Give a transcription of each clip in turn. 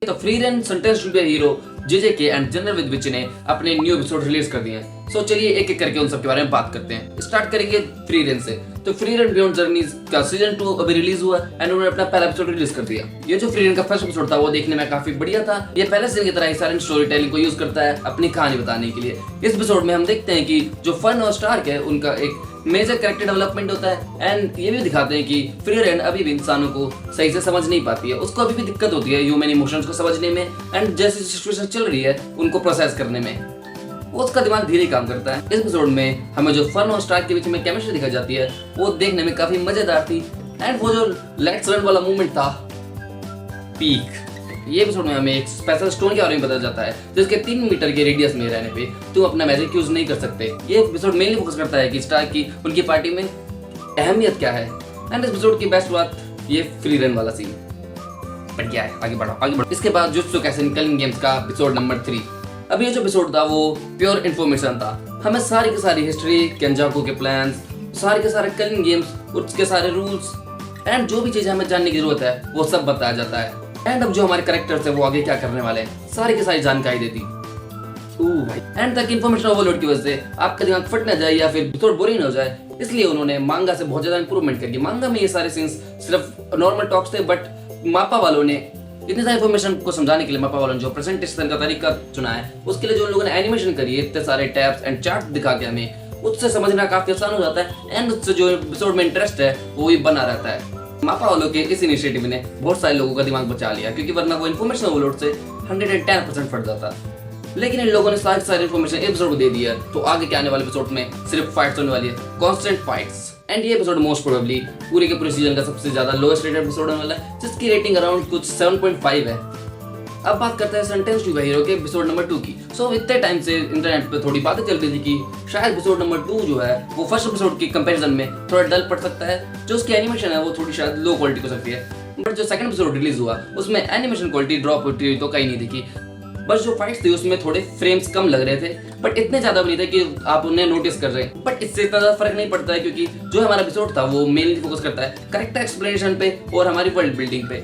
तो free run sentence to be hero JJK and general with which ने अपने new episode release कर दिए हैं। सो चलिए एक एक करके उन सब के बारे में बात करते हैं। स्टार्ट करेंगे फ्री रन से। तो फ्री रन बियॉन्ड जर्नीज का सीजन 2 अभी रिलीज हुआ एंड उन्होंने अपना पहला एपिसोड रिलीज कर दिया। ये जो फ्री रन का फर्स्ट एपिसोड था वो देखने में काफी बढ़िया था। ये पहले सीजन की तरह ही साइलेंट स्टोरी टेलिंग को यूज करता है अपनी कहानी बताने के लिए। इस एपिसोड में हम देखते हैं कि जो फन और स्टार्क है उनका एक मेजर कैरेक्टर डेवलपमेंट होता है एंड ये भी दिखाते हैं कि फ्री रन अभी भी इंसानों को सही से समझ नहीं पाती है। उसको अभी भी दिक्कत होती है ह्यूमन इमोशंस को समझने में एंड जैसी सिचुएशन चल रही है उनको प्रोसेस करने में उसका दिमाग धीरे काम करता है। इस एपिसोड में हमें जो फन और स्टार्क के बीच में केमिस्ट्री दिखाई जाती है वो देखने में काफी मजेदार थी एंड वो जो लेट्स रन वाला मूवमेंट था पीक। ये एपिसोड में हमें एक स्पेशल स्टोन के बारे में बताया जाता है जिसके 3 मीटर के रेडियस में रहने पे तुम अपना मैजिक यूज नहीं कर सकते। ये एपिसोड मेनली फोकस करता है कि स्टार्क की उनकी पार्टी में अहमियत क्या है एंड इस एपिसोड की बेस्ट बात ये फ्री रन वाला सीन। बट क्या है, आगे बढ़ो। इसके बाद जुत्सु काइसेन किलिंग गेम्स का एपिसोड नंबर 3। अभी ये जो एपिसोड था वो प्योर इन्फॉर्मेशन था। हमें सारी की सारी हिस्ट्री, केंजाकू के प्लान्स, सारे के सारे किलिंग गेम्स, उसके सारे रूल्स एंड जो भी चीजें हमें जानने की जरूरत है वो सब बताया जाता है। एंड अब जो हमारे कैरेक्टर्स है वो आगे क्या करने वाले हैं सारी की सारी जानकारी देती। एंड तक इन्फॉर्मेशन ओवरलोड की वजह से आपका दिमाग फट ना जाए या फिर थोड़ा बोरिंग ना हो जाए, इसलिए उन्होंने मांगा से बहुत ज्यादा इंप्रूवमेंट कर दी। मांगा में ये सारे सीन्स सिर्फ नॉर्मल टॉक्स थे बट मापा वालों ने इतनी सारी इन्फॉर्मेशन को समझाने के लिए मापा वालों ने जो प्रेजेंटेशन का तरीका चुना है उसके लिए जो लोगों ने एनिमेशन करी है इतने सारे टैब्स एंड चार्ट दिखा के हमें उससे समझना काफी आसान हो जाता है एंड उससे जो एपिसोड में इंटरेस्ट है वो भी बना रहता है। मापा वालों के इस इनिशिएटिव ने बहुत सारे लोगों का दिमाग बचा लिया क्योंकि वरना वो इन्फॉर्मेशन ओवरलोड से 110% फट जाता। लेकिन इन लोगों ने सारी इन्फॉर्मेशन एपिसोड को दे दी है तो आगे के आने वाले एपिसोड में सिर्फ फाइट्स होने वाली है, कांस्टेंट फाइट्स। एंड ये एपिसोड मोस्ट प्रोबेबली पूरे के पूरे सीजन का सबसे ज्यादा लोएस्ट रेटेड एपिसोड होने वाला है जिसकी रेटिंग अराउंड कुछ 7.5 है। अब बात करते हैं सेंटेंस टू बी हीरो के एपिसोड नंबर 2 की। सो इतने टाइम से इंटरनेट पे थोड़ी बातें चल रही थी कि शायद एपिसोड नंबर 2 जो है वो फर्स्ट एपिसोड के कंपैरिजन में थोड़ा डल पड़ सकता है। जो उसकी एनिमेशन है वो थोड़ी शायद लो क्वालिटी हो सकती है बट जो सेकंड एपिसोड रिलीज हुआ उसमें एनिमेशन क्वालिटी ड्रॉप होती हुई तो कहीं नहीं दिखी। बस जो फाइट्स थी उसमें थोड़े फ्रेम्स कम लग रहे थे बट इतने ज्यादा भी नहीं थे कि आप उन्हें नोटिस कर रहे हैं। बट इससे इतना ज्यादा फर्क नहीं पड़ता है क्योंकि जो हमारा एपिसोड था वो मेनली फोकस करता है करेक्टर एक्सप्लेनेशन पे और हमारी वर्ल्ड बिल्डिंग पे।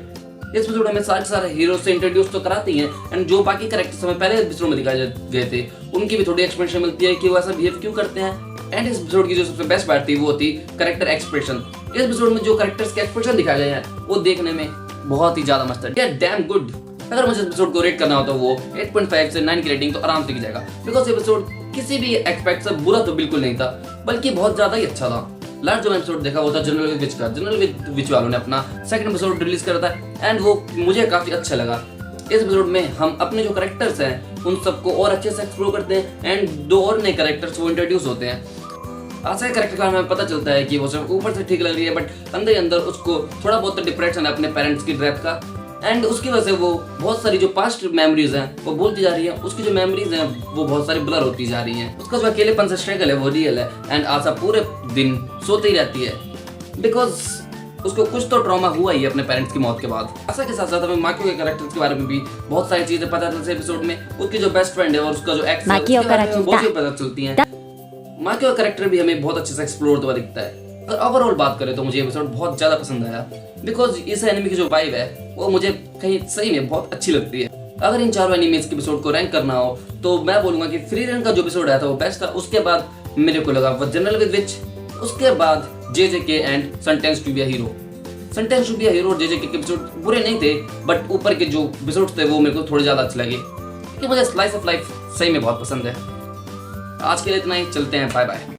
इस एपिसोड हमें सारे हीरो से इंट्रोड्यूस तो कराती हैं एंड जो बाकी कैरेक्टर्स हमें पहले एपिसोड में दिखाए गए थे उनकी भी थोड़ी एक्सप्लेनेशन मिलती है कि वो ऐसा बिहेव क्यों करते हैं। एंड इस एपिसोड की जो सबसे बेस्ट पार्ट थी वो थी कैरेक्टर एक्सप्रेशन। इस एपिसोड में जो कैरेक्टर्स के एक्सप्रेशन दिखाए गए हैं वो देखने में बहुत ही ज्यादा मस्त है, डैम गुड। अगर मुझे एपिसोड को रेट करना हो तो वो 8.5 से 9 की रेटिंग तो आराम से की जाएगा बिकॉज एपिसोड किसी भी एक्सपेक्ट से बुरा तो बिल्कुल नहीं था बल्कि बहुत ज्यादा ही अच्छा था। लास्ट जो एपिसोड देखा वो था जनरल विद विच का। जनरल विद विच वालों ने अपना सेकंड एपिसोड रिलीज करा था एंड वो मुझे काफी अच्छा लगा। इस एपिसोड में हम अपने जो कैरेक्टर्स हैं उन सबको और अच्छे से एक्सप्लोर करते हैं एंड 2 और नए कैरेक्टर्स वो इंट्रोड्यूस होते हैं। ऐसे कैरेक्टर का हमें पता चलता है कि वो सिर्फ ऊपर से ठीक लग रही है बट अंदर ही अंदर उसको थोड़ा बहुत डिप्रेशन है अपने पेरेंट्स की डेथ का एंड उसकी वजह से वो बहुत सारी जो पास्ट मेमोरीज हैं वो भूलती जा रही है। उसकी जो मेमोरीज हैं वो बहुत सारी ब्लर होती जा रही हैं। उसका जो अकेलेपन से स्ट्रगल है वो रियल है एंड आशा पूरे दिन सोती रहती है बिकॉज उसको कुछ तो ट्रॉमा हुआ ही अपने पेरेंट्स की मौत के बाद। आशा के साथ साथ हमें माकियो के कैरेक्टर्स के बारे में भी बहुत सारी चीजें पता चलती है एपिसोड में। उसकी जो बेस्ट फ्रेंड है और उसका जो एक्स है उसके बारे में बहुत सी पता चलती है। माकियो का कैरेक्टर भी हमें बहुत अच्छे से एक्सप्लोर हुआ दिखता है। अगर ओवरऑल बात करें तो मुझे एपिसोड बहुत ज्यादा पसंद आया बिकॉज इस एनिमे की जो वाइब है वो मुझे कहीं सही में बहुत अच्छी लगती है। अगर इन चारों एनिमेज के एपिसोड को रैंक करना हो तो मैं बोलूंगा कि फ्री रन का जो एपिसोड आया था वो बेस्ट था। उसके बाद मेरे को लगा वो जनरल विद विच, उसके बाद JJK and sentence to be hero. Sentence to be hero और जेजेके के एपिसोड बुरे नहीं थे बट ऊपर के जो एपिसोड थे वो मेरे को थोड़े ज्यादा अच्छे लगे क्योंकि मुझे स्लाइस ऑफ लाइफ सही में बहुत पसंद है। आज के लिए इतना ही, चलते हैं, बाय बाय।